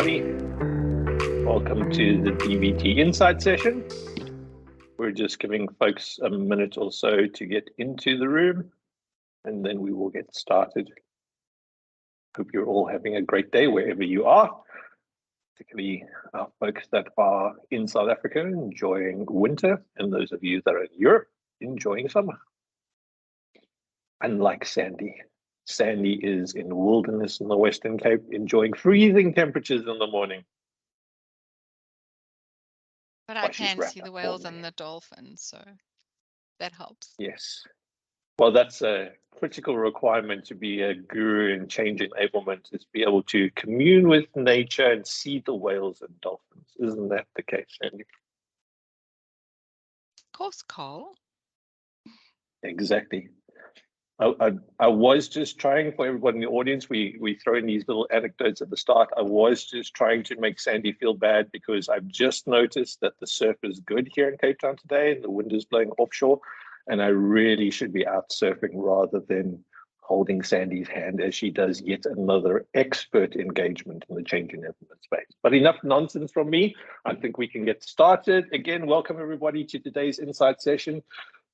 everybody. Welcome to the DVT Insights session. We're just giving folks a minute or so to get into the room, and then we will get started. Hope you're all having a great day wherever you are, particularly our folks that are in South Africa enjoying winter, and those of you that are in Europe enjoying summer. Unlike Sandy is in the wilderness in the Western Cape, enjoying freezing temperatures in the morning. But I can see the whales and the dolphins, so that helps. Yes. Well, that's a critical requirement to be a guru in change enablement, is be able to commune with nature and see the whales and dolphins. Isn't that the case, Sandy? Of course, Carl. Exactly. I was just trying, for everyone in the audience, we throw in these little anecdotes at the start. I was just trying to make Sandy feel bad because I've just noticed that the surf is good here in Cape Town today and the wind is blowing offshore, and I really should be out surfing rather than holding Sandy's hand as she does yet another expert engagement in the change enablement space. But enough nonsense from me. I think we can get started. Again, welcome everybody to today's Insight session.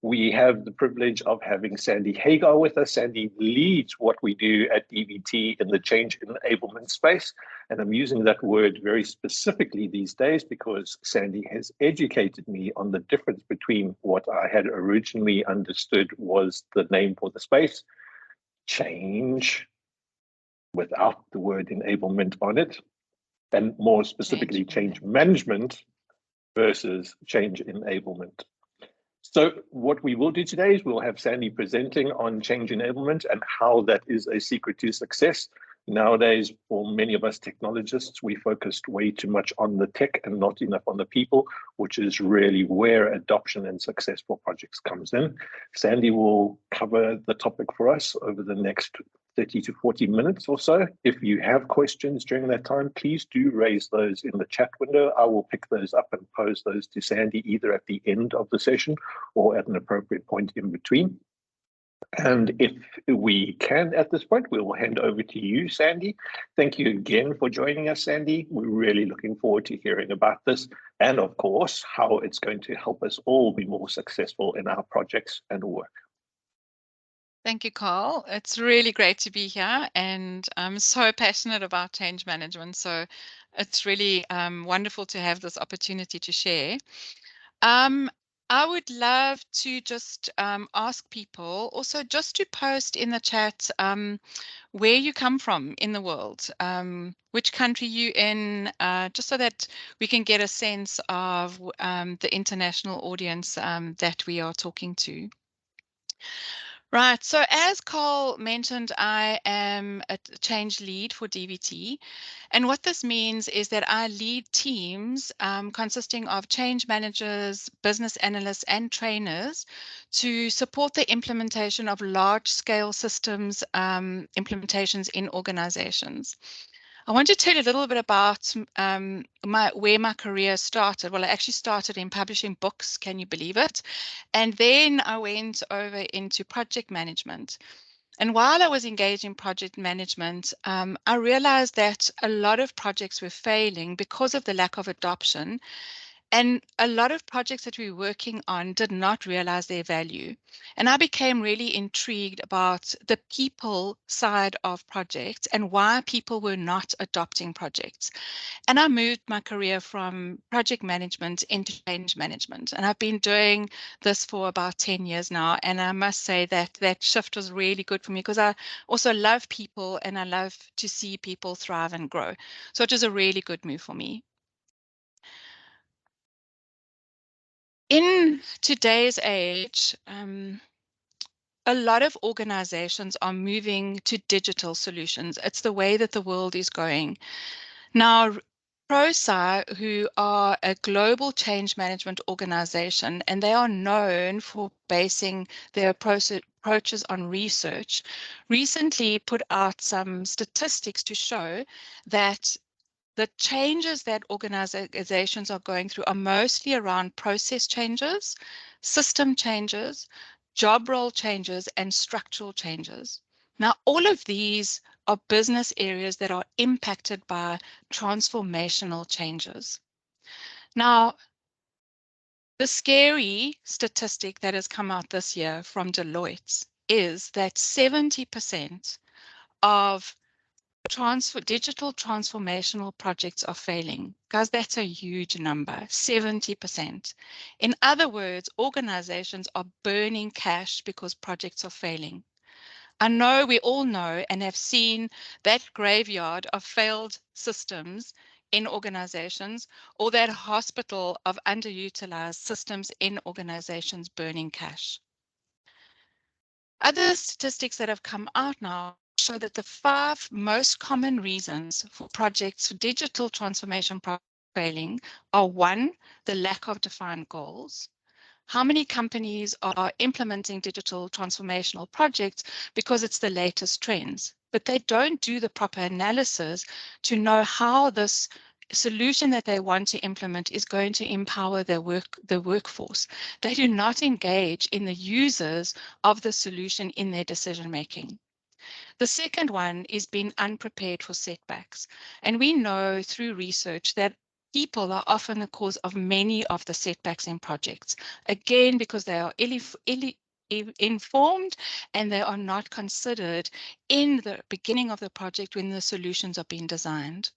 We have the privilege of having Sandra Hager with us. Sandy leads what we do at DVT in the change enablement space. And I'm using that word very specifically these days because Sandy has educated me on the difference between what I had originally understood was the name for the space, change, without the word enablement on it, and more specifically change management versus change enablement. So what we will do today is we'll have Sandy presenting on change enablement and how that is a secret to success. Nowadays, for many of us technologists, we focused way too much on the tech and not enough on the people, which is really where adoption and success for projects comes in. Sandy will cover the topic for us over the next 30 to 40 minutes or so. If you have questions during that time, please do raise those in the chat window. I will pick those up and pose those to Sandy either at the end of the session or at an appropriate point in between. And if we can at this point, we will hand over to you, Sandy. Thank you again for joining us, Sandy. We're really looking forward to hearing about this and, of course, how it's going to help us all be more successful in our projects and work. Thank you, Carl. It's really great to be here, and I'm so passionate about change management. So it's really wonderful to have this opportunity to share. I would love to just ask people also just to post in the chat where you come from in the world, which country you're in, just so that we can get a sense of the international audience that we are talking to. Right, so as Carl mentioned, I am a change lead for DVT. And what this means is that I lead teams consisting of change managers, business analysts, and trainers to support the implementation of large-scale systems implementations in organizations. I want to tell you a little bit about where my career started. Well, I actually started in publishing books, can you believe it? And then I went over into project management. And while I was engaged in project management, I realized that a lot of projects were failing because of the lack of adoption. And a lot of projects that we were working on did not realize their value. And I became really intrigued about the people side of projects and why people were not adopting projects. And I moved my career from project management into change management. And I've been doing this for about 10 years now. And I must say that that shift was really good for me because I also love people and I love to see people thrive and grow. So it was a really good move for me. In today's age, a lot of organizations are moving to digital solutions. It's the way that the world is going. Now, ProSci, who are a global change management organization, and they are known for basing their approaches on research, recently put out some statistics to show that the changes that organizations are going through are mostly around process changes, system changes, job role changes, and structural changes. Now, all of these are business areas that are impacted by transformational changes. Now, the scary statistic that has come out this year from Deloitte is that 70% of digital transformational projects are failing. Guys, that's a huge number, 70%. In other words, organizations are burning cash because projects are failing. I know we all know and have seen that graveyard of failed systems in organizations, or that hospital of underutilized systems in organizations burning cash. Other statistics that have come out now show that the 5 most common reasons for projects for digital transformation failing are: 1, the lack of defined goals. How many companies are implementing digital transformational projects because it's the latest trends, but they don't do the proper analysis to know how this solution that they want to implement is going to empower the workforce. They do not engage in the users of the solution in their decision making. The second one is being unprepared for setbacks. And we know through research that people are often the cause of many of the setbacks in projects, again, because they are informed and they are not considered in the beginning of the project when the solutions are being designed.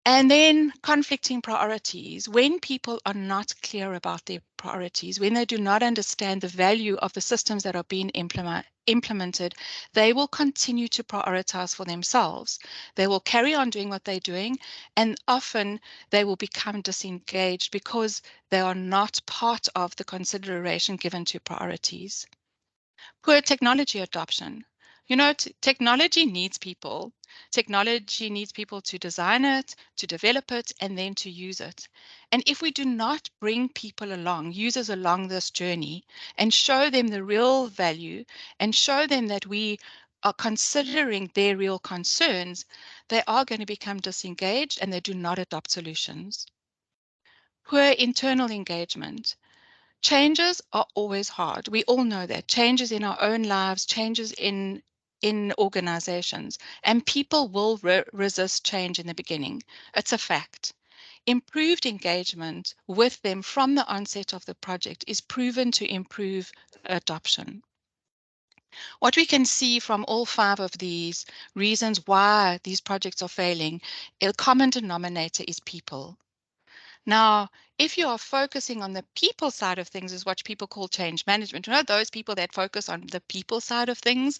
And then conflicting priorities. When people are not clear about their priorities, when they do not understand the value of the systems that are being implemented, they will continue to prioritize for themselves. They will carry on doing what they're doing, and often they will become disengaged because they are not part of the consideration given to priorities. Poor technology adoption. You know, technology needs people. Technology needs people to design it, to develop it, and then to use it. And if we do not bring people along, users along this journey, and show them the real value and show them that we are considering their real concerns, they are going to become disengaged and they do not adopt solutions. Poor internal engagement. Changes are always hard. We all know that. Changes in our own lives, changes in organizations, and people will resist change in the beginning. It's a fact. Improved engagement with them from the onset of the project is proven to improve adoption. What we can see from all 5 of these reasons why these projects are failing, a common denominator is people. Now, if you are focusing on the people side of things, is what people call change management. You know, those people that focus on the people side of things.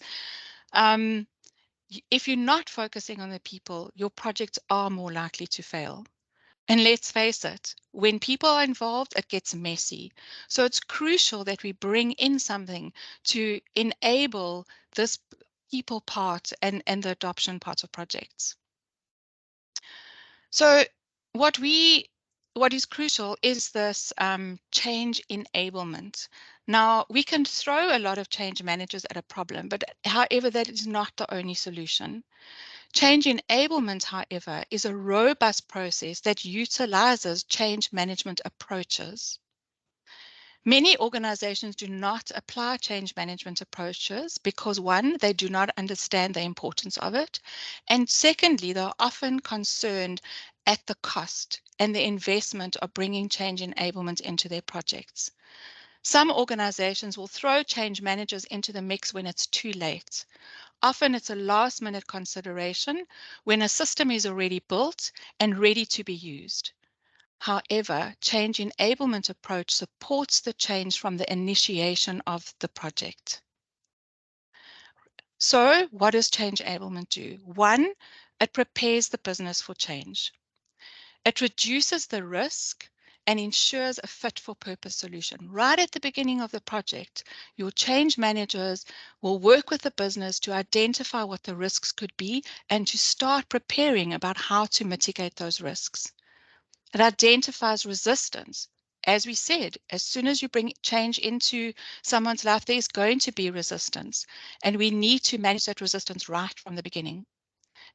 If you're not focusing on the people, your projects are more likely to fail. And let's face it, when people are involved, it gets messy. So it's crucial that we bring in something to enable this people part and the adoption part of projects. So what is crucial is this change enablement. Now, we can throw a lot of change managers at a problem, but however, that is not the only solution. Change enablement, however, is a robust process that utilizes change management approaches. Many organizations do not apply change management approaches because, 1, they do not understand the importance of it. And secondly, they're often concerned at the cost and the investment of bringing change enablement into their projects. Some organizations will throw change managers into the mix when it's too late. Often it's a last-minute consideration when a system is already built and ready to be used. However, change enablement approach supports the change from the initiation of the project. So what does change enablement do? 1, it prepares the business for change. It reduces the risk and ensures a fit for purpose solution. Right at the beginning of the project, your change managers will work with the business to identify what the risks could be and to start preparing about how to mitigate those risks. It identifies resistance. As we said, as soon as you bring change into someone's life, there's going to be resistance, and we need to manage that resistance right from the beginning.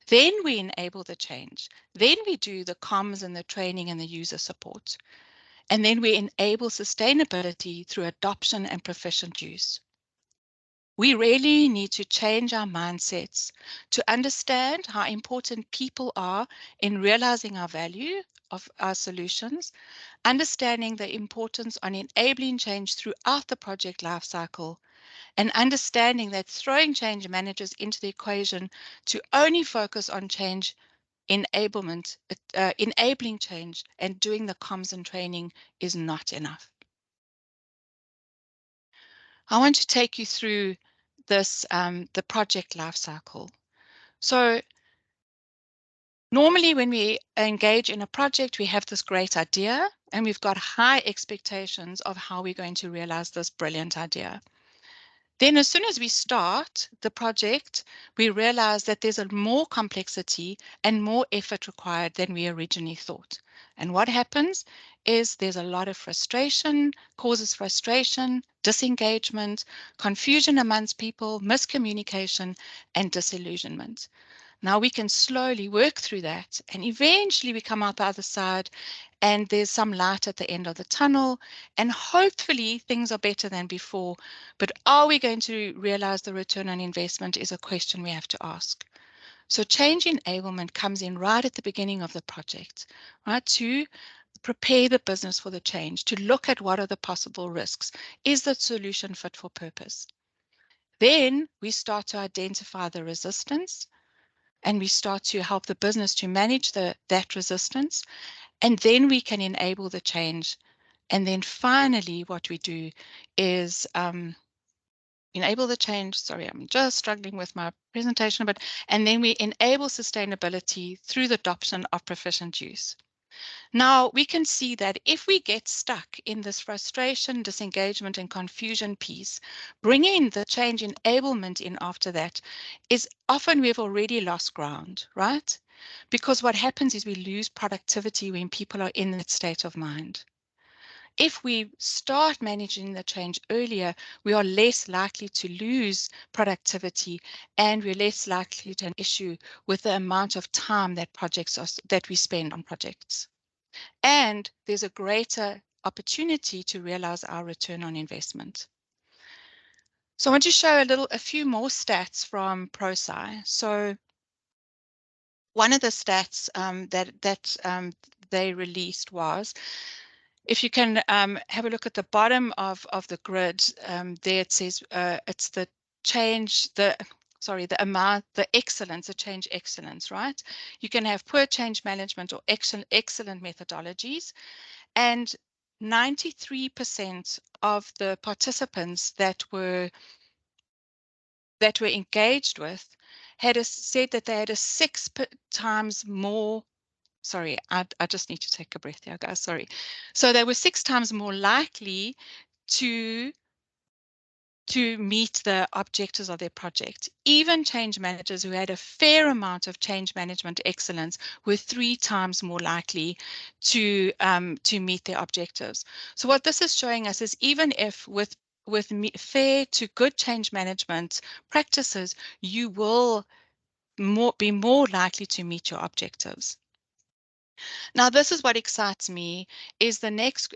Then we enable the change. Then we do the comms and the training and the user support. And then we enable sustainability through adoption and proficient use. We really need to change our mindsets to understand how important people are in realizing our value of our solutions, understanding the importance on enabling change throughout the project lifecycle, and understanding that throwing change managers into the equation to only focus on change enablement, enabling change and doing the comms and training is not enough. I want to take you through this, the project lifecycle. So normally when we engage in a project, we have this great idea and we've got high expectations of how we're going to realize this brilliant idea. Then as soon as we start the project, we realize that there's a more complexity and more effort required than we originally thought. And what happens is there's a lot of frustration, causes frustration, disengagement, confusion amongst people, miscommunication, and disillusionment. Now we can slowly work through that and eventually we come out the other side and there's some light at the end of the tunnel and hopefully things are better than before. But are we going to realize the return on investment is a question we have to ask. So change enablement comes in right at the beginning of the project, right? To prepare the business for the change, to look at what are the possible risks. Is the solution fit for purpose? Then we start to identify the resistance and we start to help the business to manage that resistance, and then we can enable the change. And then finally, what we do is enable the change. Sorry, I'm just struggling with my presentation, and then we enable sustainability through the adoption of proficient use. Now, we can see that if we get stuck in this frustration, disengagement, and confusion piece, bringing the change enablement in after that is often we've already lost ground, right? Because what happens is we lose productivity when people are in that state of mind. If we start managing the change earlier, we are less likely to lose productivity and we're less likely to have an issue with the amount of time that we spend on projects. And there's a greater opportunity to realize our return on investment. So I want to show a few more stats from ProSci. So one of the stats that they released was, if you can have a look at the bottom of the grid, there it says it's the change, the amount, the excellence, the change excellence, right? You can have poor change management or excellent methodologies. And 93% of the participants that were engaged with said that they had a 6 times more. Sorry, I just need to take a breath here, guys. Sorry. So they were 6 times more likely to meet the objectives of their project. Even change managers who had a fair amount of change management excellence were 3 times more likely to meet their objectives. So what this is showing us is even if with fair to good change management practices, you will be more likely to meet your objectives. Now, this is what excites me, is the next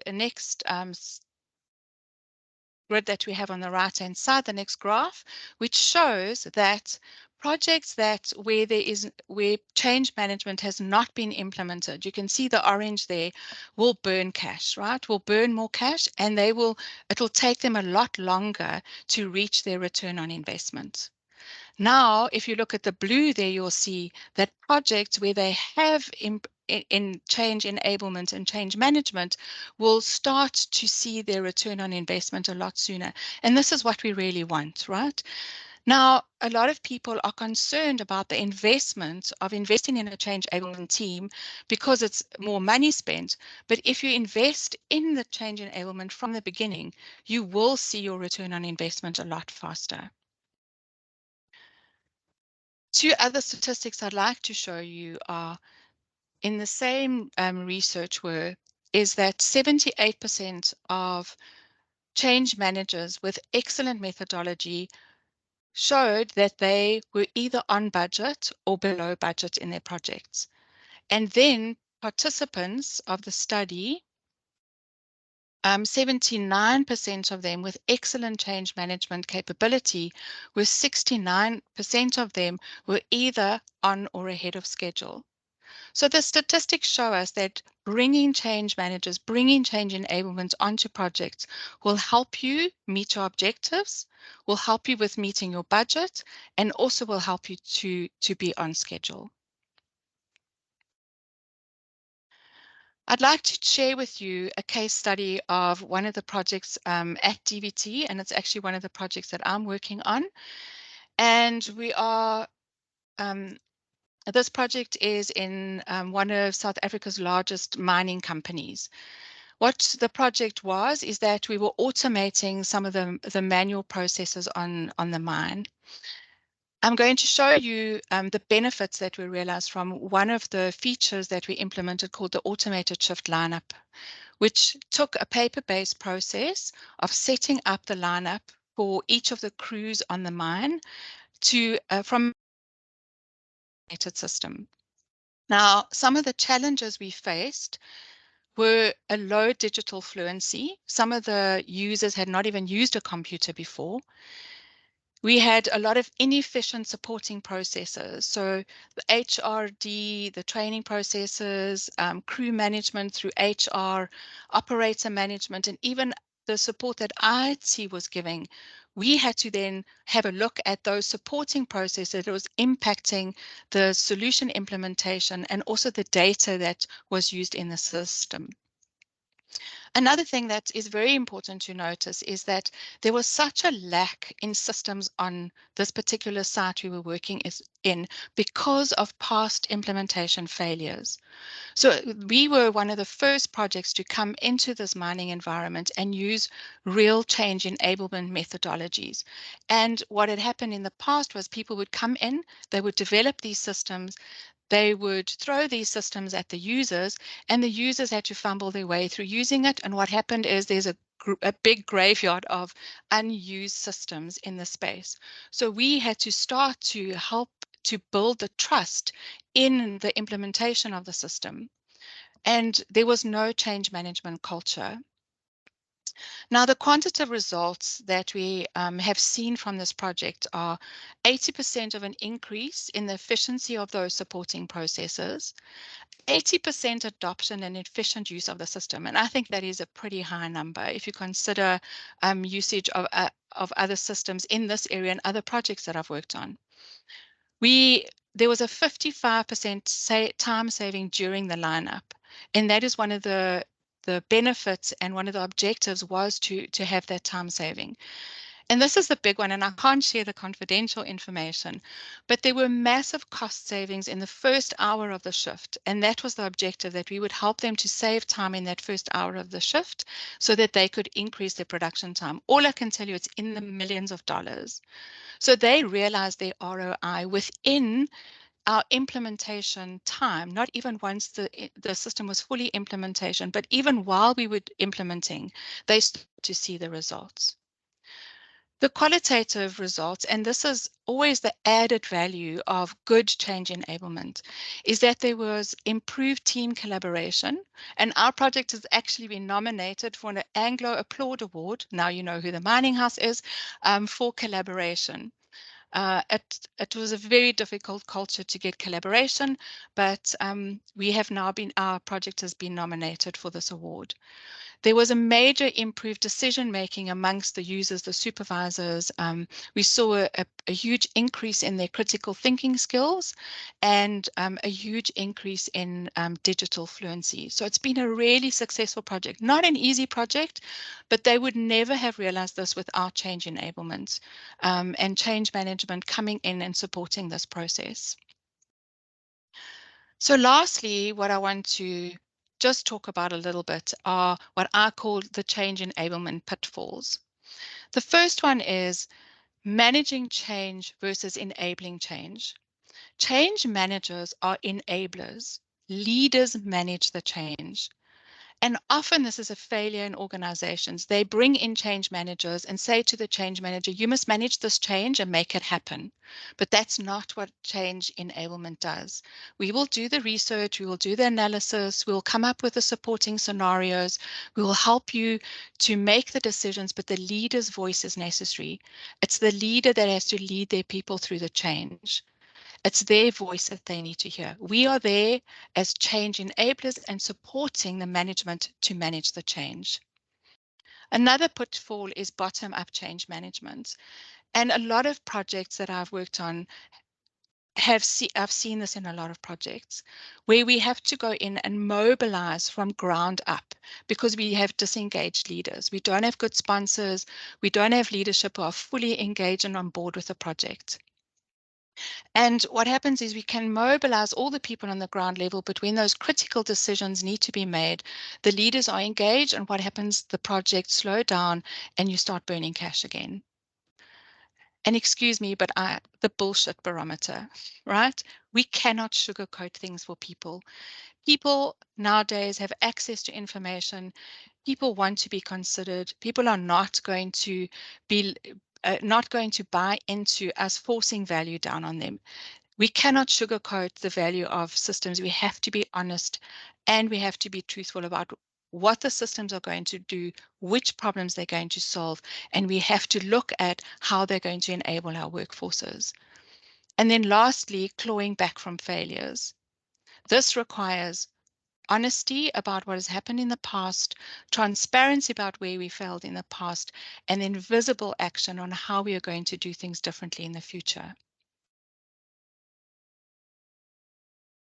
grid that we have on the right-hand side, the next graph, which shows that projects where change management has not been implemented, you can see the orange there, will burn cash, right? Will burn more cash, and it'll take them a lot longer to reach their return on investment. Now, if you look at the blue there, you'll see that projects where they have in change enablement and change management will start to see their return on investment a lot sooner. And this is what we really want, right? Now, a lot of people are concerned about the investment of investing in a change enablement team because it's more money spent. But if you invest in the change enablement from the beginning, you will see your return on investment a lot faster. 2 other statistics I'd like to show you are in the same research is that 78% of change managers with excellent methodology showed that they were either on budget or below budget in their projects. And then participants of the study 79% of them with excellent change management capability, with 69% of them were either on or ahead of schedule. So the statistics show us that bringing change managers, bringing change enablement onto projects will help you meet your objectives, will help you with meeting your budget, and also will help you to be on schedule. I'd like to share with you a case study of one of the projects at DVT, and it's actually one of the projects that I'm working on. And we are, this project is in one of South Africa's largest mining companies. What the project was is that we were automating some of the manual processes on the mine. I'm going to show you the benefits that we realized from one of the features that we implemented called the automated shift lineup, which took a paper-based process of setting up the lineup for each of the crews on the mine to from a system. Now, some of the challenges we faced were a low digital fluency. Some of the users had not even used a computer before. We had a lot of inefficient supporting processes. So the HRD, the training processes, crew management through HR, operator management, and even the support that IT was giving, we had to then have a look at those supporting processes that was impacting the solution implementation and also the data that was used in the system. Another thing that is very important to notice is that there was such a lack in systems on this particular site we were working in because of past implementation failures. So we were one of the first projects to come into this mining environment and use real change enablement methodologies. And what had happened in the past was people would come in, they would develop these systems, they would throw these systems at the users, and the users had to fumble their way through using it. And what happened is there's a big graveyard of unused systems in the space. So we had to start to help to build the trust in the implementation of the system. And there was no change management culture. Now, the quantitative results that we have seen from this project are 80% of an increase in the efficiency of those supporting processes, 80% adoption and efficient use of the system. And I think that is a pretty high number if you consider usage of other systems in this area and other projects that I've worked on. There was a 55% time saving during the lineup, and that is one of the benefits and one of the objectives was to have that time saving. And this is the big one, and I can't share the confidential information, but there were massive cost savings in the first hour of the shift. And that was the objective, that we would help them to save time in that first hour of the shift so that they could increase their production time. All I can tell you, it's in the millions of dollars. So they realized their ROI within our implementation time, not even once the system was fully implementation, but even while we were implementing, they started to see the results. The qualitative results, and this is always the added value of good change enablement, is that there was improved team collaboration, and our project has actually been nominated for an Anglo Applaud Award. Now you know who the mining house is, for collaboration. It was a very difficult culture to get collaboration, but we have now our project has been nominated for this award. There was a major improved decision making amongst the users, the supervisors. We saw a huge increase in their critical thinking skills and a huge increase in digital fluency. So it's been a really successful project, not an easy project, but they would never have realized this without change enablement and change management coming in and supporting this process. So lastly, what I want to just talk about a little bit are what I call the change enablement pitfalls. The first one is managing change versus enabling change. Change managers are enablers. Leaders manage the change. And often this is a failure in organizations. They bring in change managers and say to the change manager, you must manage this change and make it happen. But that's not what change enablement does. We will do the research, we will do the analysis, we will come up with the supporting scenarios, we will help you to make the decisions, but the leader's voice is necessary. It's the leader that has to lead their people through the change. It's their voice that they need to hear. We are there as change enablers and supporting the management to manage the change. Another pitfall is bottom-up change management. And a lot of projects that I've worked on I've seen this in a lot of projects where we have to go in and mobilize from ground up because we have disengaged leaders. We don't have good sponsors. We don't have leadership who are fully engaged and on board with the project. And what happens is we can mobilize all the people on the ground level, but when those critical decisions need to be made, the leaders are engaged, and what happens? The project slow down and you start burning cash again. And excuse me, but the bullshit barometer, right? We cannot sugarcoat things for people. People nowadays have access to information. People want to be considered. People are not going to be not going to buy into us forcing value down on them. We cannot sugarcoat the value of systems. We have to be honest and we have to be truthful about what the systems are going to do, which problems they're going to solve, and we have to look at how they're going to enable our workforces. And then lastly, clawing back from failures. This requires honesty about what has happened in the past, transparency about where we failed in the past, and then visible action on how we are going to do things differently in the future.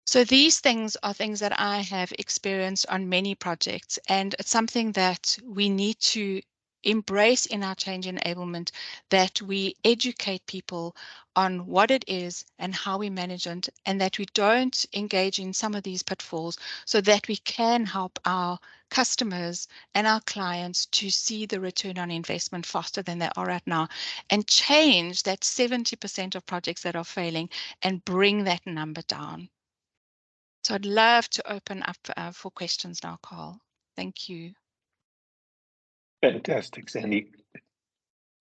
So these things are things that I have experienced on many projects, and it's something that we need to embrace in our change enablement, that we educate people on what it is and how we manage it, and that we don't engage in some of these pitfalls so that we can help our customers and our clients to see the return on investment faster than they are right now, and change that 70% of projects that are failing and bring that number down. So I'd love to open up for questions now, Carl. Thank you. Fantastic, Sandy.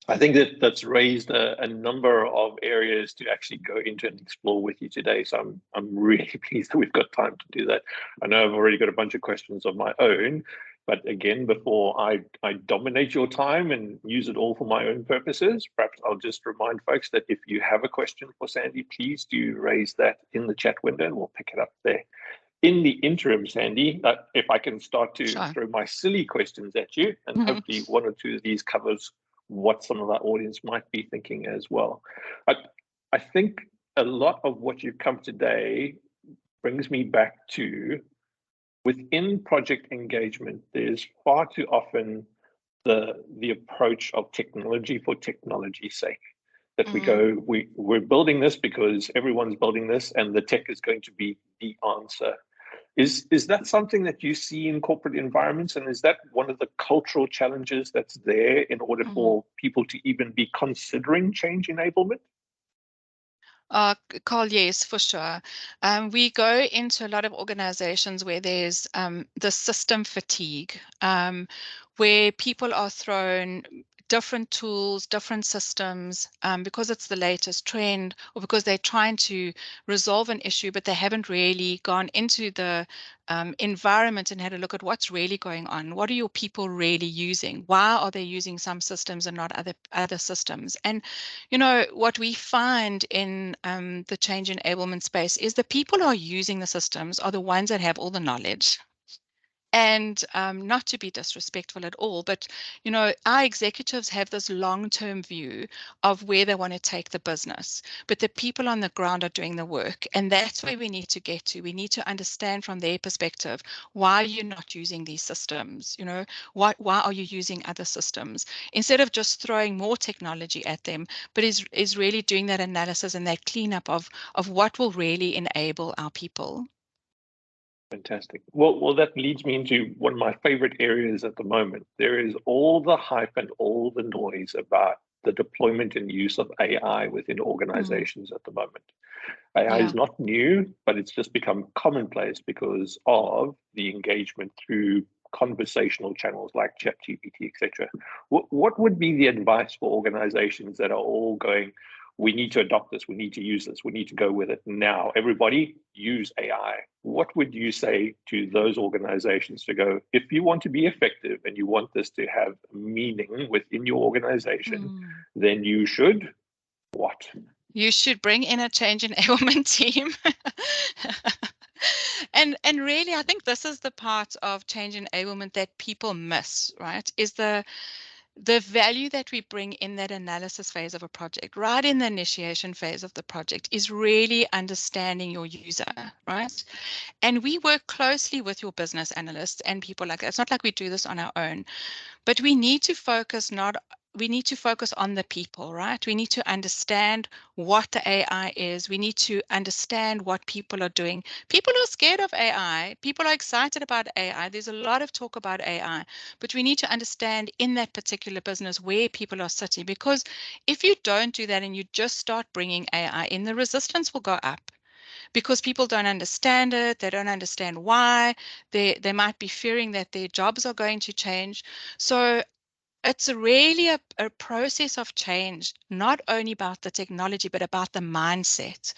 I think that's raised a number of areas to actually go into and explore with you today. So I'm really pleased that we've got time to do that. I know I've already got a bunch of questions of my own, but again, before I dominate your time and use it all for my own purposes, perhaps I'll just remind folks that if you have a question for Sandy, please do raise that in the chat window and we'll pick it up there. In the interim, Sandy, if I can start to throw my silly questions at you, and hopefully one or two of these covers what some of our audience might be thinking as well. I think a lot of what you've come today brings me back to within project engagement, there's far too often the approach of technology for technology's sake. That we go, we're building this because everyone's building this and the tech is going to be the answer. Is that something that you see in corporate environments? And is that one of the cultural challenges that's there in order for people to even be considering change enablement? Carl, yes, for sure. We go into a lot of organizations where there's the system fatigue, where people are thrown different tools, different systems, because it's the latest trend or because they're trying to resolve an issue, but they haven't really gone into the environment and had a look at what's really going on. What are your people really using? Why are they using some systems and not other systems? And, you know, what we find in the change enablement space is the people who are using the systems are the ones that have all the knowledge. And not to be disrespectful at all, but, you know, our executives have this long-term view of where they want to take the business, but the people on the ground are doing the work. And that's where we need to get to. We need to understand from their perspective, why you're not using these systems, you know, why are you using other systems? Instead of just throwing more technology at them, but is really doing that analysis and that cleanup of what will really enable our people. Fantastic. Well, that leads me into one of my favorite areas at the moment. There is all the hype and all the noise about the deployment and use of AI within organizations at the moment. AI is not new, but it's just become commonplace because of the engagement through conversational channels like ChatGPT, etc. What would be the advice for organizations that are all going, we need to adopt this, we need to use this, we need to go with it now, everybody use AI? What would you say to those organizations to go, if you want to be effective and you want this to have meaning within your organization, then you should what? You should bring in a change enablement team. And really, I think this is the part of change enablement that people miss, right? Is the value that we bring in that analysis phase of a project, right in the initiation phase of the project, is really understanding your user, right? And we work closely with your business analysts and people like that. It's not like we do this on our own, but we need to focus on the people, right? We need to understand what the AI is. We need to understand what people are doing. People are scared of AI. People are excited about AI. There's a lot of talk about AI, but we need to understand in that particular business where people are sitting, because if you don't do that and you just start bringing AI in, the resistance will go up, because people don't understand it. They don't understand why. They might be fearing that their jobs are going to change. So it's really a process of change, not only about the technology, but about the mindset.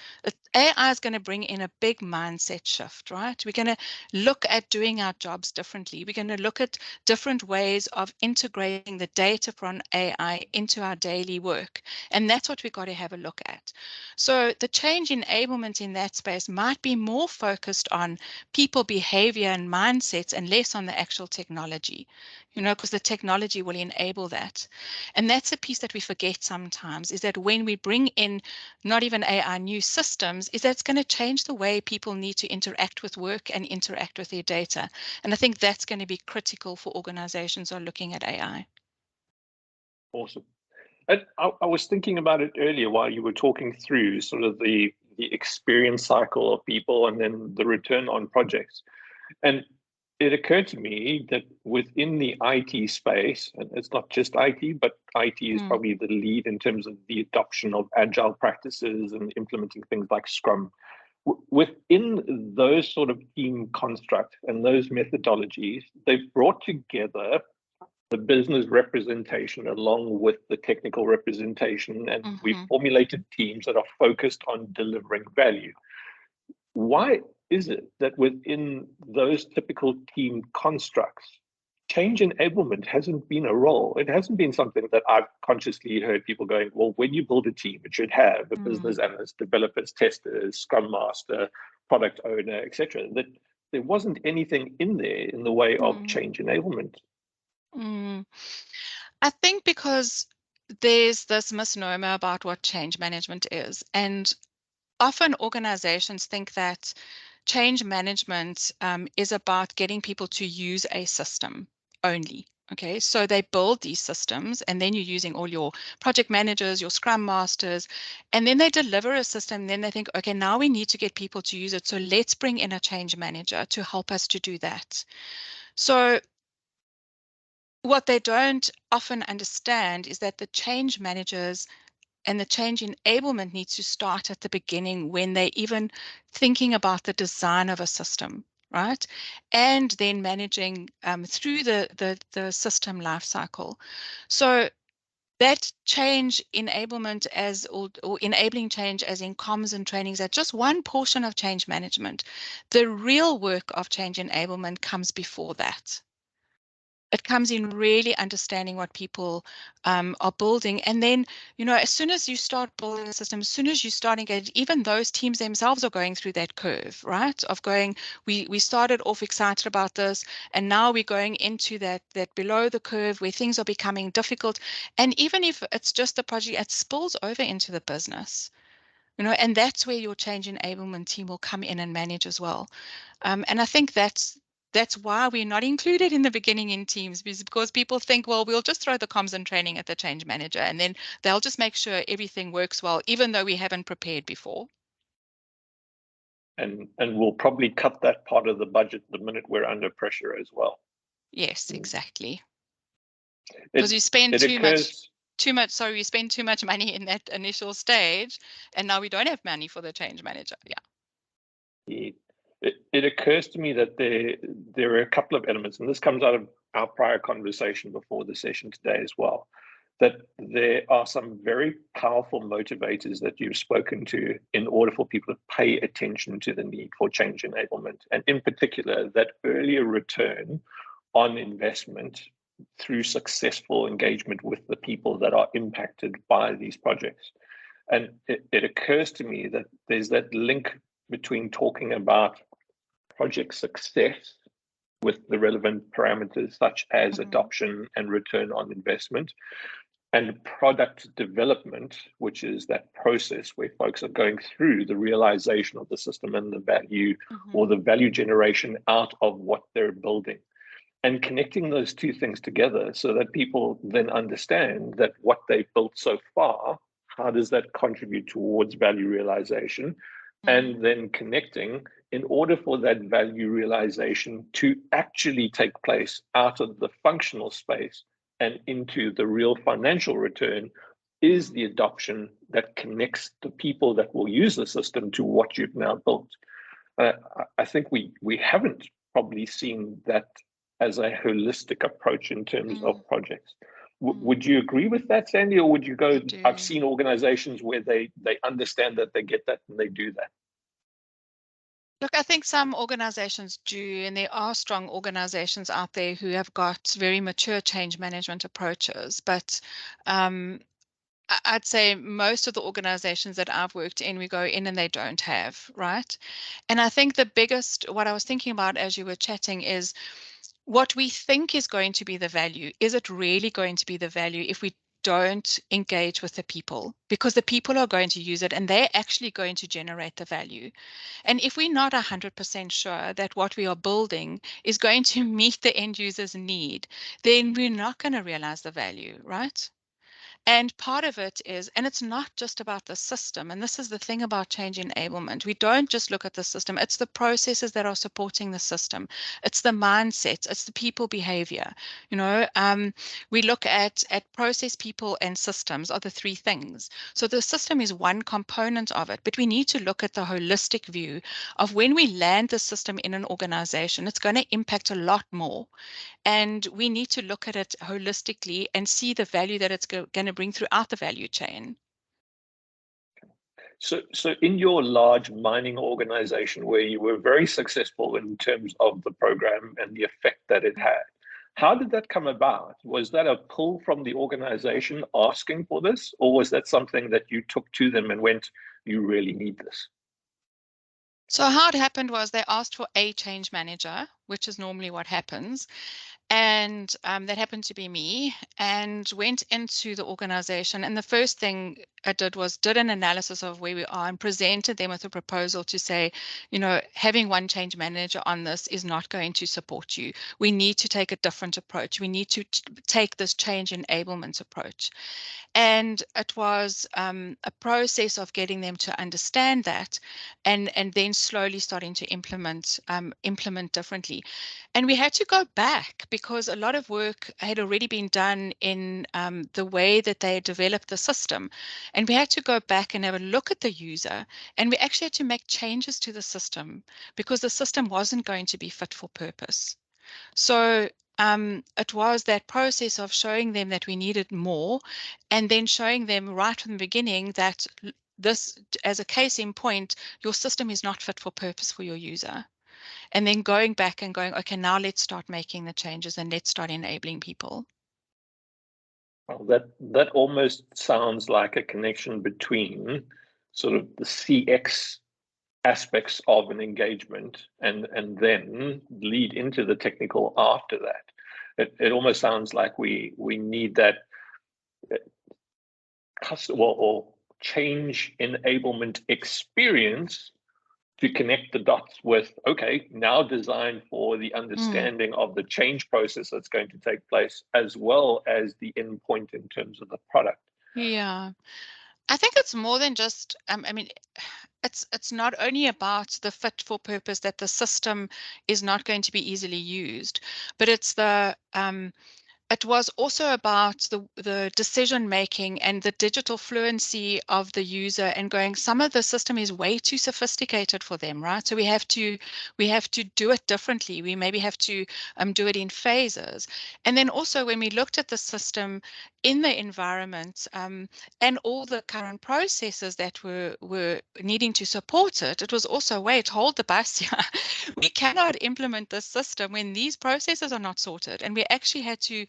AI is going to bring in a big mindset shift, right? We're going to look at doing our jobs differently. We're going to look at different ways of integrating the data from AI into our daily work. And that's what we've got to have a look at. So the change enablement in that space might be more focused on people behavior and mindsets and less on the actual technology, because the technology will enable that. And that's a piece that we forget sometimes, is that when we bring in not even AI, new systems, is that it's going to change the way people need to interact with work and interact with their data. And I think that's going to be critical for organizations who are looking at AI. Awesome. And I was thinking about it earlier while you were talking through sort of the experience cycle of people and then the return on projects. And it occurred to me that within the IT space, and it's not just IT, but IT is probably the lead in terms of the adoption of agile practices and implementing things like Scrum. Within those sort of team construct and those methodologies, they've brought together the business representation along with the technical representation, and we've formulated teams that are focused on delivering value. Why is it that within those typical team constructs, change enablement hasn't been a role? It hasn't been something that I've consciously heard people going, well, when you build a team, it should have a business analyst, developers, testers, scrum master, product owner, etc. That there wasn't anything in there in the way of change enablement. I think because there's this misnomer about what change management is. And often organizations think that change management is about getting people to use a system only. Okay, so they build these systems, and then you're using all your project managers, your scrum masters, and then they deliver a system. And then they think, okay, now we need to get people to use it. So let's bring in a change manager to help us to do that. So what they don't often understand is that the change managers and the change enablement needs to start at the beginning, when they're even thinking about the design of a system, right? And then managing through the system lifecycle. So that change enablement or enabling change as in comms and trainings are just one portion of change management. The real work of change enablement comes before that. It comes in really understanding what people are building. And then, as soon as you start building a system, as soon as you start engaging, even those teams themselves are going through that curve, right? Of going, we started off excited about this, and now we're going into that below the curve where things are becoming difficult. And even if it's just a project, it spills over into the business. And that's where your change enablement team will come in and manage as well. And I think that's why we're not included in the beginning in teams, because people think, well, we'll just throw the comms and training at the change manager, and then they'll just make sure everything works well, even though we haven't prepared before. And we'll probably cut that part of the budget the minute we're under pressure as well. Yes, exactly. Because you spend we spend too much money in that initial stage, and now we don't have money for the change manager. Yeah. it occurs to me that there are a couple of elements, and this comes out of our prior conversation before the session today as well, that there are some very powerful motivators that you've spoken to in order for people to pay attention to the need for change enablement, and in particular, that earlier return on investment through successful engagement with the people that are impacted by these projects. And it occurs to me that there's that link between talking about project success with the relevant parameters such as adoption and return on investment, and product development, which is that process where folks are going through the realization of the system and the value or the value generation out of what they're building. And connecting those two things together so that people then understand that what they've built so far, how does that contribute towards value realization? And then connecting in order for that value realization to actually take place out of the functional space and into the real financial return is the adoption that connects the people that will use the system to what you've now built. I think we haven't probably seen that as a holistic approach in terms of projects. Would you agree with that, Sandy, or would you go, I've seen organizations where they understand that, they get that, and they do that? Look, I think some organizations do, and there are strong organizations out there who have got very mature change management approaches. But I'd say most of the organizations that I've worked in, we go in and they don't have, right? And I think the biggest, what I was thinking about as you were chatting is what we think is going to be the value. Is it really going to be the value if we don't engage with the people? Because the people are going to use it and they're actually going to generate the value. And if we're not 100% sure that what we are building is going to meet the end user's need, then we're not going to realize the value, right? And part of it is, and it's not just about the system, and this is the thing about change enablement. We don't just look at the system, it's the processes that are supporting the system. It's the mindsets, it's the people behavior. You know, we look at process, people, and systems are the three things. So the system is one component of it, but we need to look at the holistic view of when we land the system in an organization, it's going to impact a lot more. And we need to look at it holistically and see the value that it's going to bring throughout the value chain. So in your large mining organization where you were very successful in terms of the program and the effect that it had, how did that come about? Was that a pull from the organization asking for this, or was that something that you took to them and went, you really need this? So how it happened was they asked for a change manager, which is normally what happens. And that happened to be me, and went into the organization. And the first thing I did was did an analysis of where we are and presented them with a proposal to say, you know, having one change manager on this is not going to support you. We need to take a different approach. We need to take this change enablement approach. And it was a process of getting them to understand that, and then slowly starting to implement differently. And we had to go back because a lot of work had already been done in the way that they developed the system. And we had to go back and have a look at the user. And we actually had to make changes to the system because the system wasn't going to be fit for purpose. So it was that process of showing them that we needed more, and then showing them right from the beginning that this, as a case in point, your system is not fit for purpose for your user. And then going back and going, okay, now let's start making the changes and let's start enabling people. Well, that almost sounds like a connection between sort of the CX aspects of an engagement and then lead into the technical after that. It almost sounds like we need that customer or change enablement experience to connect the dots with, okay, now design for the understanding of the change process that's going to take place, as well as the endpoint in terms of the product. Yeah, I think it's more than just, I mean, it's not only about the fit for purpose, that the system is not going to be easily used, but it's the it was also about the decision making and the digital fluency of the user, and going, some of the system is way too sophisticated for them, right? So we have to do it differently. We maybe have to do it in phases. And then also when we looked at the system in the environment, and all the current processes that were needing to support it, it was also, wait, hold the bus here. We cannot implement this system when these processes are not sorted. And we actually had to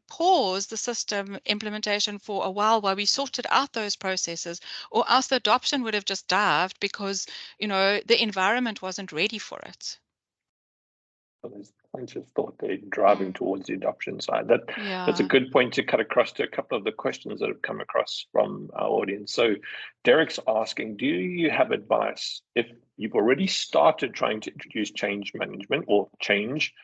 pause the system implementation for a while we sorted out those processes, or else the adoption would have just dived because, the environment wasn't ready for it. So there's plenty of thought there driving towards the adoption side. That's a Yeah. good point to cut across to a couple of the questions that have come across from our audience. So Derek's asking, do you have advice if you've already started trying to introduce change management or change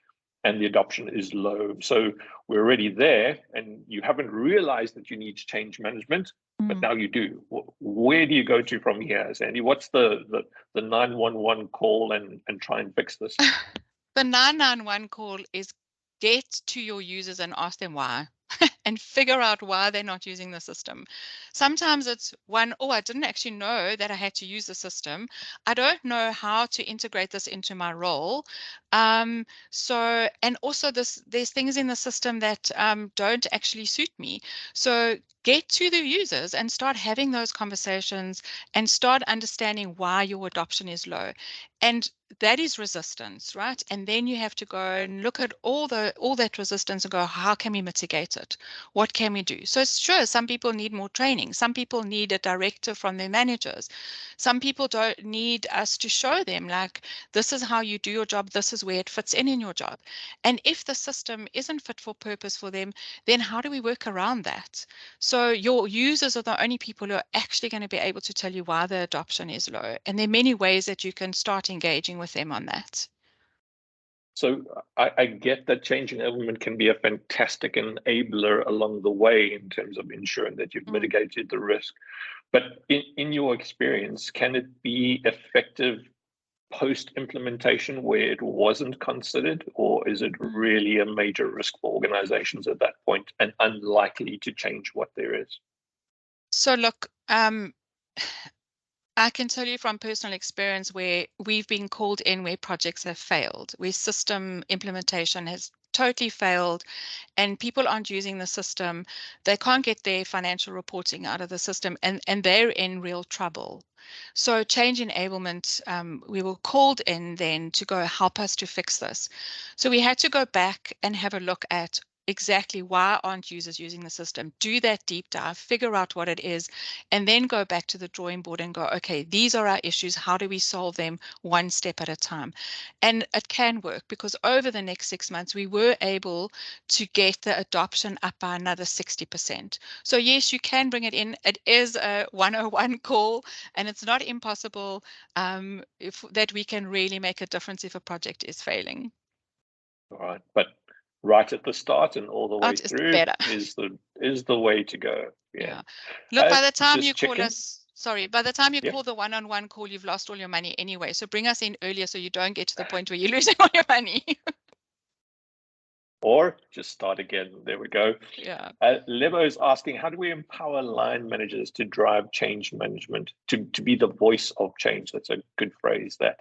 and the adoption is low? So we're already there and you haven't realized that you need change management, but now you do. Where do you go to from here, Sandy? What's the 911 call and try and fix this? The 991 call is get to your users and ask them why. And figure out why they're not using the system. Sometimes it's one, oh, I didn't actually know that I had to use the system. I don't know how to integrate this into my role. And also there's things in the system that don't actually suit me. So get to the users and start having those conversations and start understanding why your adoption is low. And that is resistance, right? And then you have to go and look at all that resistance and go, how can we mitigate it? What can we do? So sure, some people need more training. Some people need a directive from their managers. Some people don't need us to show them, like, this is how you do your job. This is where it fits in your job. And if the system isn't fit for purpose for them, then how do we work around that? So your users are the only people who are actually going to be able to tell you why the adoption is low. And there are many ways that you can start engaging with them on that. So I get that change enablement can be a fantastic enabler along the way in terms of ensuring that you've mitigated the risk. But in your experience, can it be effective post-implementation where it wasn't considered, or is it really a major risk for organizations at that point and unlikely to change what there is? So look, I can tell you from personal experience where we've been called in where projects have failed, where system implementation has totally failed and people aren't using the system. They can't get their financial reporting out of the system, and they're in real trouble. So change enablement, we were called in then to go help us to fix this. So we had to go back and have a look at exactly why aren't users using the system, do that deep dive, figure out what it is, and then go back to the drawing board and go, okay, these are our issues. How do we solve them one step at a time? And it can work because over the next 6 months, we were able to get the adoption up by another 60%. So yes, you can bring it in. It is a 101 call, and it's not impossible that we can really make a difference if a project is failing. All right, but right at the start and all the way through better. is the way to go. Yeah. Look, by the time you call us, by the time you Yep. call the one-on-one call, you've lost all your money anyway. So bring us in earlier so you don't get to the point where you're losing all your money. Or just start again. There we go. Yeah. Lebo is asking, how do we empower line managers to drive change management, to be the voice of change? That's a good phrase, that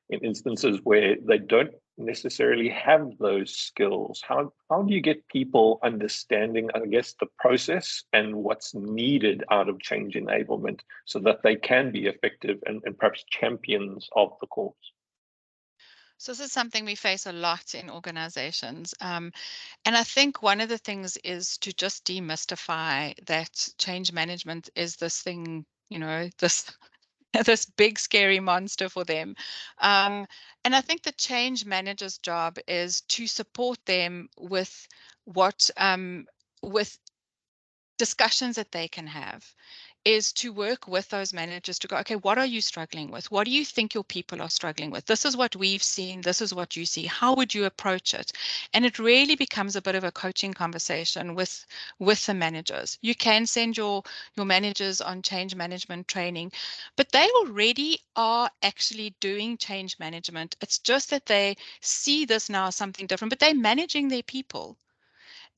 in instances where they don't necessarily have those skills, how do you get people understanding, I guess, the process and what's needed out of change enablement so that they can be effective and perhaps champions of the cause? So this is something we face a lot in organizations. And I think one of the things is to just demystify that change management is this thing, this this big scary monster for them. And I think the change manager's job is to support them with with discussions that they can have, is to work with those managers to go, okay, what are you struggling with? What do you think your people are struggling with? This is what we've seen. This is what you see. How would you approach it? And it really becomes a bit of a coaching conversation with the managers. You can send your managers on change management training, but they already are actually doing change management. It's just that they see this now as something different, but they're managing their people.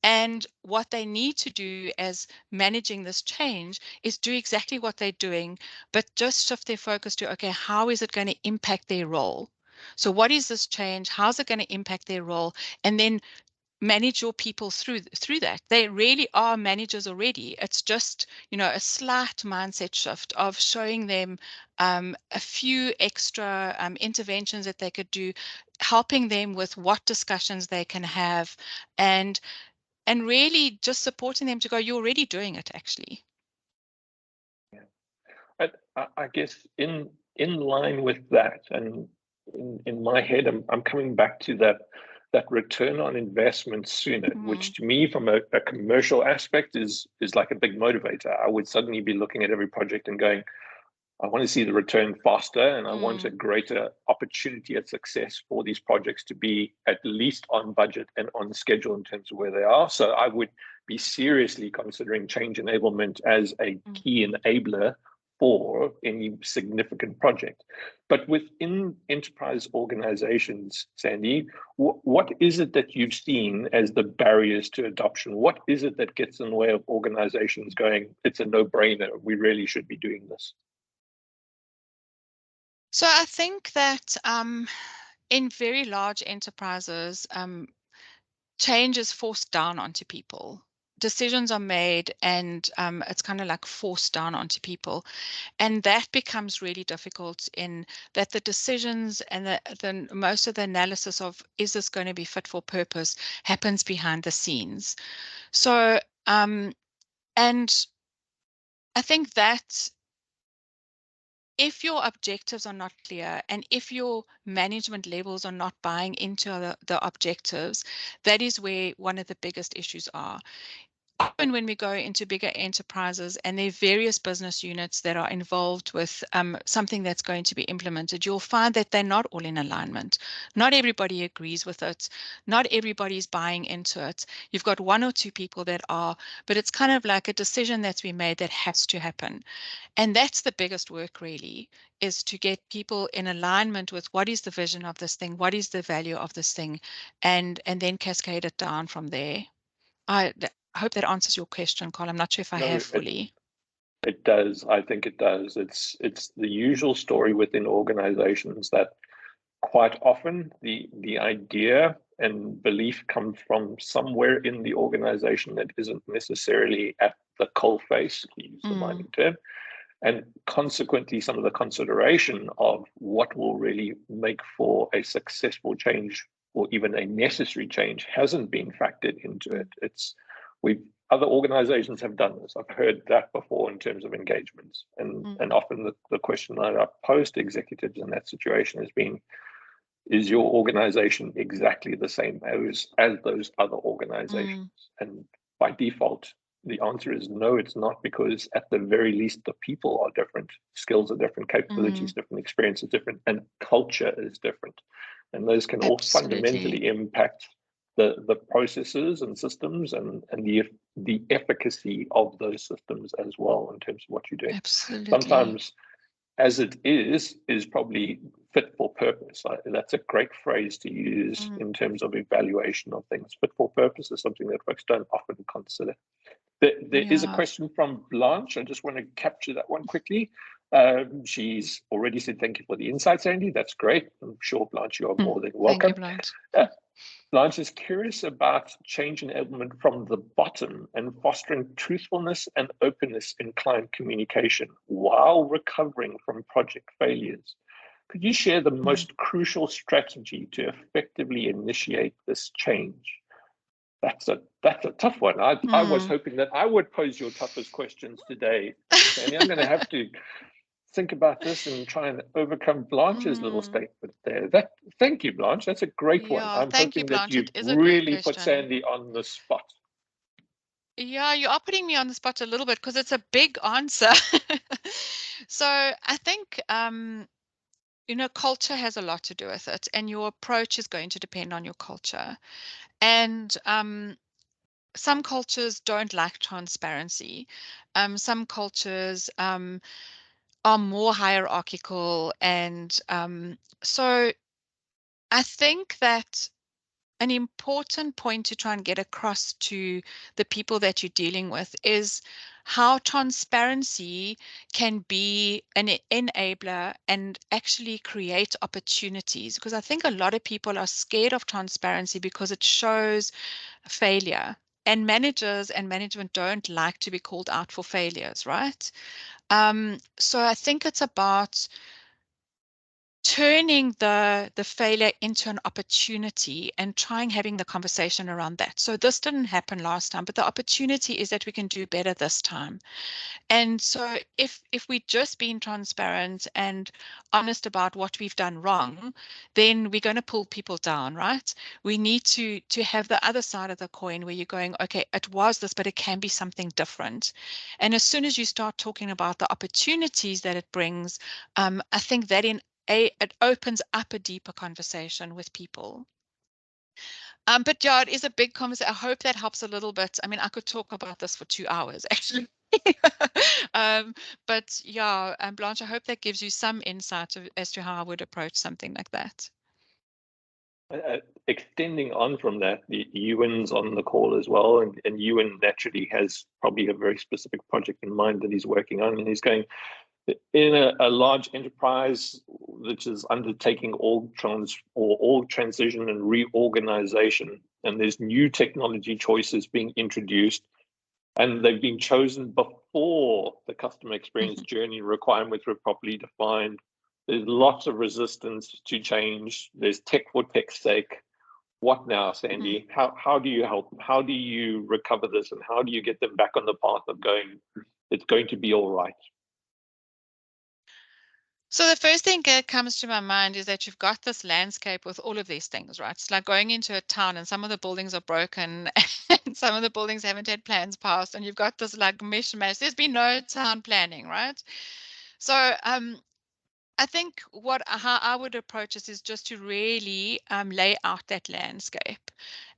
And what they need to do as managing this change is do exactly what they're doing, but just shift their focus to, okay, how is it going to impact their role? So what is this change? How's it going to impact their role? And then manage your people through that. They really are managers already. It's just, a slight mindset shift of showing them a few extra interventions that they could do, helping them with what discussions they can have, and really just supporting them to go, you're already doing it, actually. Yeah. I guess in line with that, and in my head, I'm coming back to that return on investment sooner, which to me, from a commercial aspect, is like a big motivator. I would suddenly be looking at every project and going, I want to see the return faster, and I want a greater opportunity at success for these projects to be at least on budget and on schedule in terms of where they are. So I would be seriously considering change enablement as a key enabler for any significant project. But within enterprise organizations, Sandy, what is it that you've seen as the barriers to adoption? What is it that gets in the way of organizations going, it's a no-brainer, we really should be doing this? So I think that in very large enterprises, change is forced down onto people. Decisions are made, and it's kind of like forced down onto people. And that becomes really difficult in that the decisions and the most of the analysis of, is this going to be fit for purpose, happens behind the scenes. So, and I think that if your objectives are not clear and if your management levels are not buying into the objectives, that is where one of the biggest issues are. Often when we go into bigger enterprises and there are various business units that are involved with something that's going to be implemented, you'll find that they're not all in alignment. Not everybody agrees with it. Not everybody's buying into it. You've got one or two people that are, but it's kind of like a decision that's been made that has to happen. And that's the biggest work, really, is to get people in alignment with what is the vision of this thing, what is the value of this thing, and then cascade it down from there. I hope that answers your question, Carl. I'm not sure if I have fully. It does. I think it does. It's the usual story within organizations that quite often the idea and belief comes from somewhere in the organization that isn't necessarily at the coalface, to use the mining term. And consequently, some of the consideration of what will really make for a successful change or even a necessary change hasn't been factored into it. Other organizations have done this. I've heard that before in terms of engagements. And often the question that I pose to executives in that situation has been, is your organization exactly the same as those other organizations? And by default, the answer is no, it's not, because at the very least, the people are different, skills are different, capabilities different, experience is different, and culture is different. And those can all fundamentally impact the processes and systems and the efficacy of those systems as well in terms of what you're doing. Absolutely. Sometimes as it is probably fit for purpose. That's a great phrase to use in terms of evaluation of things. Fit for purpose is something that folks don't often consider. There is a question from Blanche. I just want to capture that one quickly. She's already said thank you for the insights, Andy. That's great. I'm sure, Blanche, you are more than welcome. Thank you, Blanche. Blanche is curious about change enablement from the bottom and fostering truthfulness and openness in client communication while recovering from project failures. Could you share the most crucial strategy to effectively initiate this change? That's a tough one. I was hoping that I would pose your toughest questions today, Sandy. I'm going to have to think about this and try and overcome Blanche's little statement there. Thank you, Blanche. That's a great one. I'm hoping that you've really put Sandy on the spot. Yeah, you are putting me on the spot a little bit because it's a big answer. So I think, culture has a lot to do with it, and your approach is going to depend on your culture. And some cultures don't like transparency. Some cultures are more hierarchical. And so I think that an important point to try and get across to the people that you're dealing with is how transparency can be an enabler and actually create opportunities. Because I think a lot of people are scared of transparency because it shows failure. And managers and management don't like to be called out for failures, right? So I think it's about turning the failure into an opportunity and trying having the conversation around that. So this didn't happen last time, but the opportunity is that we can do better this time. And so if we just being transparent and honest about what we've done wrong, then we're going to pull people down, right? We need to have the other side of the coin where you're going, okay, it was this, but it can be something different. And as soon as you start talking about the opportunities that it brings, I think that it opens up a deeper conversation with people. But yeah, it is a big conversation. I hope that helps a little bit. I mean, I could talk about this for 2 hours, actually. But yeah, Blanche, I hope that gives you some insight as to how I would approach something like that. Extending on from that, Ewan's on the call as well, and Ewan naturally has probably a very specific project in mind that he's working on, and he's going, in a large enterprise which is undertaking org transition and reorganization, and there's new technology choices being introduced, and they've been chosen before the customer experience journey requirements were properly defined. There's lots of resistance to change. There's tech for tech's sake. What now, Sandy? How do you help? How do you recover this, and how do you get them back on the path of going, it's going to be all right? So the first thing that comes to my mind is that you've got this landscape with all of these things, right? It's like going into a town and some of the buildings are broken and some of the buildings haven't had plans passed, and you've got this like mishmash. There's been no town planning, right? So I think how I would approach this is just to really lay out that landscape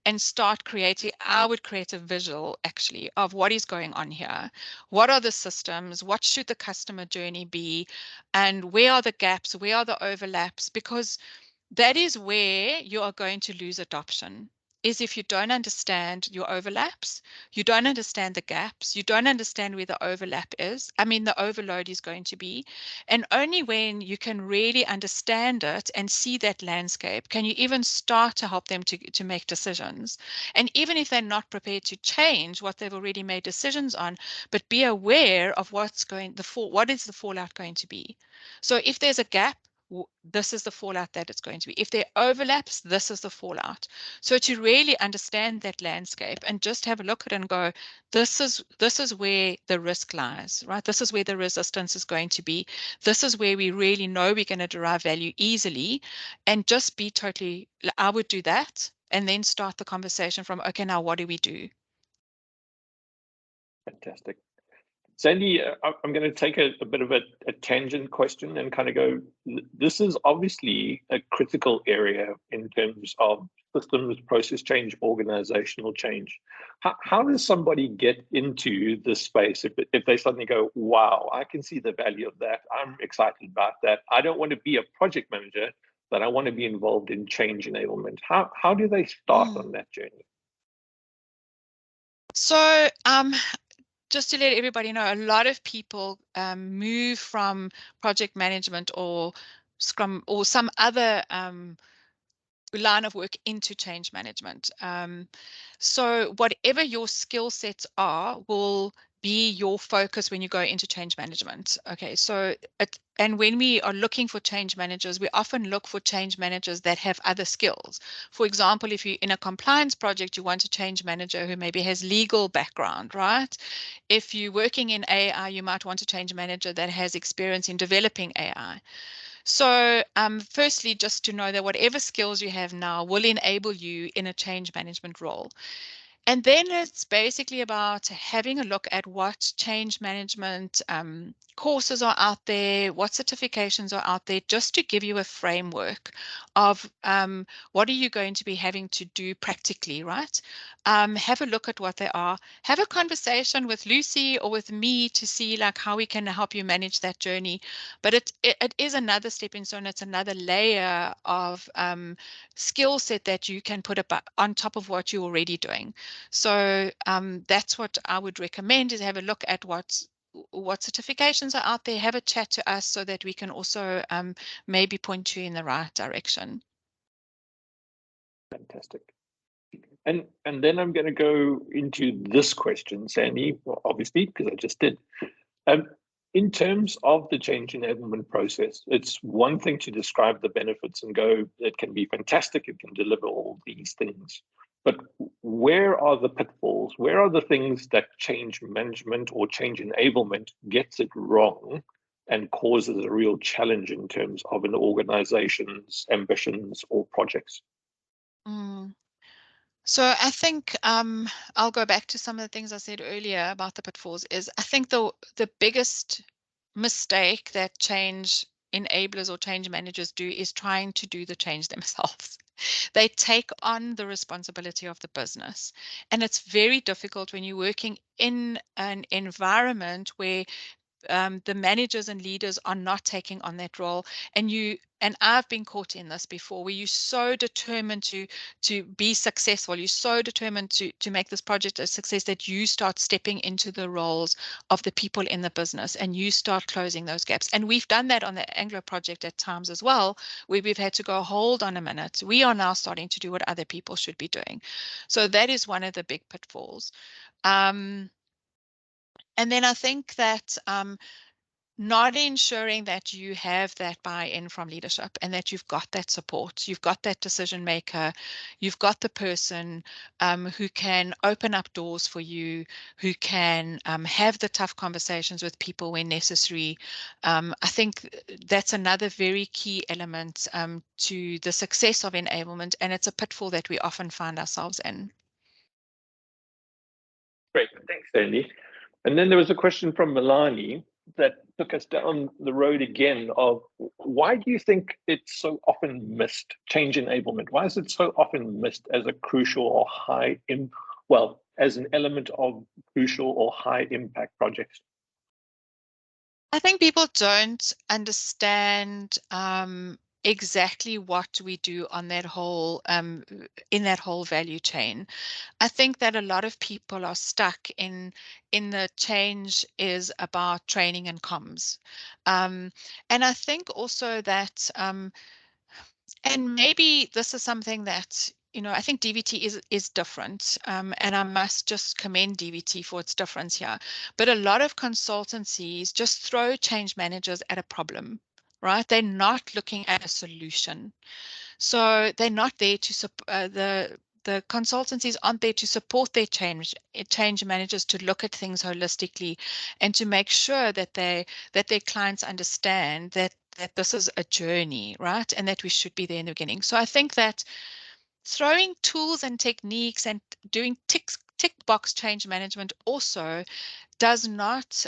and start creating. I would create a visual actually of what is going on here. What are the systems? What should the customer journey be? And where are the gaps? Where are the overlaps? Because that is where you are going to lose adoption, is if you don't understand your overlaps, you don't understand the gaps, you don't understand where the overlap is. I mean, the overload is going to be. And only when you can really understand it and see that landscape, can you even start to help them to make decisions. And even if they're not prepared to change what they've already made decisions on, but be aware of what is the fallout going to be. So if there's a gap, this is the fallout that it's going to be. If there overlaps, this is the fallout. So to really understand that landscape and just have a look at it and go, this is where the risk lies, right? This is where the resistance is going to be. This is where we really know we're going to derive value easily, and just be totally, I would do that and then start the conversation from, okay, now what do we do? Fantastic. Sandy, I'm going to take a bit of a tangent question and kind of go, this is obviously a critical area in terms of systems, process change, organizational change. How does somebody get into this space if they suddenly go, wow, I can see the value of that. I'm excited about that. I don't want to be a project manager, but I want to be involved in change enablement. How do they start on that journey? So, just to let everybody know, a lot of people move from project management or Scrum or some other line of work into change management. So whatever your skill sets are will be your focus when you go into change management. Okay, so and when we are looking for change managers, we often look for change managers that have other skills. For example, if you're in a compliance project, you want a change manager who maybe has legal background, right? If you're working in AI, you might want a change manager that has experience in developing AI. So firstly, just to know that whatever skills you have now will enable you in a change management role. And then it's basically about having a look at what change management courses are out there, what certifications are out there, just to give you a framework of what are you going to be having to do practically, right? Have a look at what they are. Have a conversation with Lucy or with me to see like how we can help you manage that journey. But it is another stepping stone. It's another layer of skill set that you can put up on top of what you're already doing. So that's what I would recommend, is have a look at what certifications are out there, have a chat to us so that we can also maybe point you in the right direction. Fantastic. And then I'm going to go into this question, Sandy, obviously, because I just did. In terms of the change enablement process, it's one thing to describe the benefits and go, it can be fantastic, it can deliver all these things. But where are the pitfalls? Where are the things that change management or change enablement gets it wrong and causes a real challenge in terms of an organization's ambitions or projects? So I think I'll go back to some of the things I said earlier about the pitfalls. Is I think the biggest mistake that change enablers or change managers do is trying to do the change themselves. They take on the responsibility of the business. And it's very difficult when you're working in an environment where the managers and leaders are not taking on that role, and I've been caught in this before, where you're so determined to be successful, you're so determined to make this project a success that you start stepping into the roles of the people in the business and you start closing those gaps. And we've done that on the Anglo project at times as well, where we've had to go, hold on a minute, we are now starting to do what other people should be doing. So that is one of the big pitfalls. And then I think that not ensuring that you have that buy-in from leadership and that you've got that support, you've got that decision maker, you've got the person who can open up doors for you, who can have the tough conversations with people when necessary. I think that's another very key element to the success of enablement, and it's a pitfall that we often find ourselves in. Great, thanks, Sandy. And then there was a question from Milani that took us down the road again of why do you think it's so often missed, change enablement? Why is it so often missed as a crucial or as an element of crucial or high impact projects? I think people don't understand exactly what we do on that whole in that whole value chain. I think that a lot of people are stuck in the change is about training and comms. And I think also that and maybe this is something that, I think DVT is different, and I must just commend DVT for its difference here. But a lot of consultancies just throw change managers at a problem, right? They're not looking at a solution. So they're not there to the consultancies aren't there to support their change managers to look at things holistically and to make sure that their clients understand that this is a journey, right? And that we should be there in the beginning. So I think that throwing tools and techniques and doing tick box change management also does not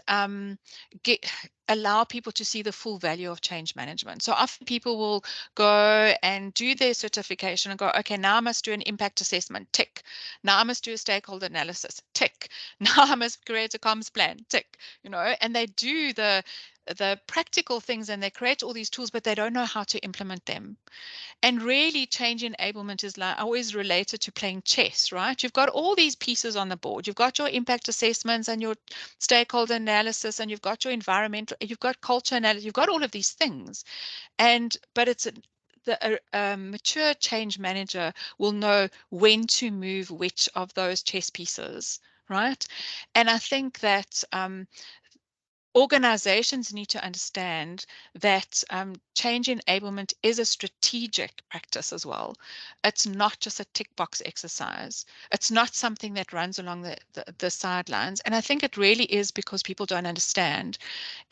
allow people to see the full value of change management. So often people will go and do their certification and go, okay, now I must do an impact assessment, tick. Now I must do a stakeholder analysis, tick. Now I must create a comms plan, tick. And they do the practical things and they create all these tools, but they don't know how to implement them. And really, change enablement is like always related to playing chess, right? You've got all these pieces on the board. You've got your impact assessments and your stakeholder analysis, and you've got your environmental, you've got culture analysis, you've got all of these things. But it's the mature change manager will know when to move which of those chess pieces, right? And I think that organizations need to understand that change enablement is a strategic practice as well. It's not just a tick box exercise. It's not something that runs along the sidelines. And I think it really is because people don't understand.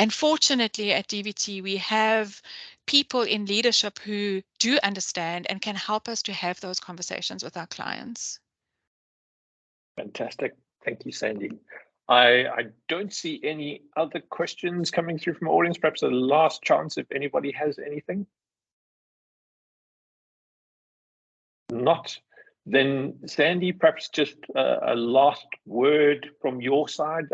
And fortunately at DVT, we have people in leadership who do understand and can help us to have those conversations with our clients. Fantastic. Thank you, Sandy. I don't see any other questions coming through from the audience. Perhaps a last chance if anybody has anything. Not. Then Sandy, perhaps just a last word from your side.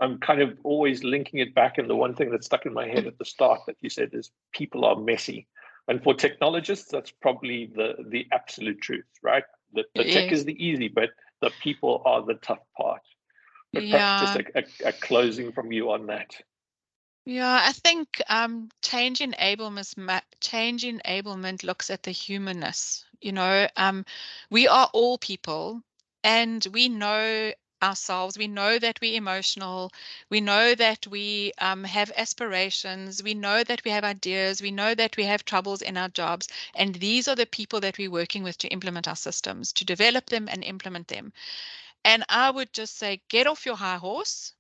I'm kind of always linking it back, and the one thing that stuck in my head at the start that you said is people are messy. And for technologists, that's probably the absolute truth, right? The tech is the easy, but the people are the tough part. But perhaps just a closing from you on that. Yeah, I think change enablement looks at the humanness. We are all people, and we know ourselves. We know that we're emotional. We know that we have aspirations. We know that we have ideas. We know that we have troubles in our jobs. And these are the people that we're working with to implement our systems, to develop them and implement them. And I would just say, get off your high horse.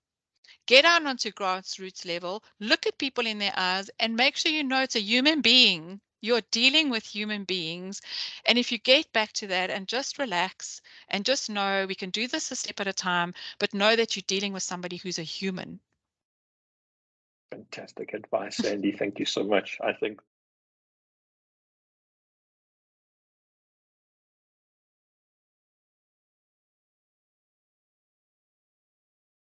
Get down onto grassroots level, look at people in their eyes, and make sure you know it's a human being. You're dealing with human beings. And if you get back to that and just relax and just know we can do this a step at a time, but know that you're dealing with somebody who's a human. Fantastic advice, Sandy. Thank you so much. I think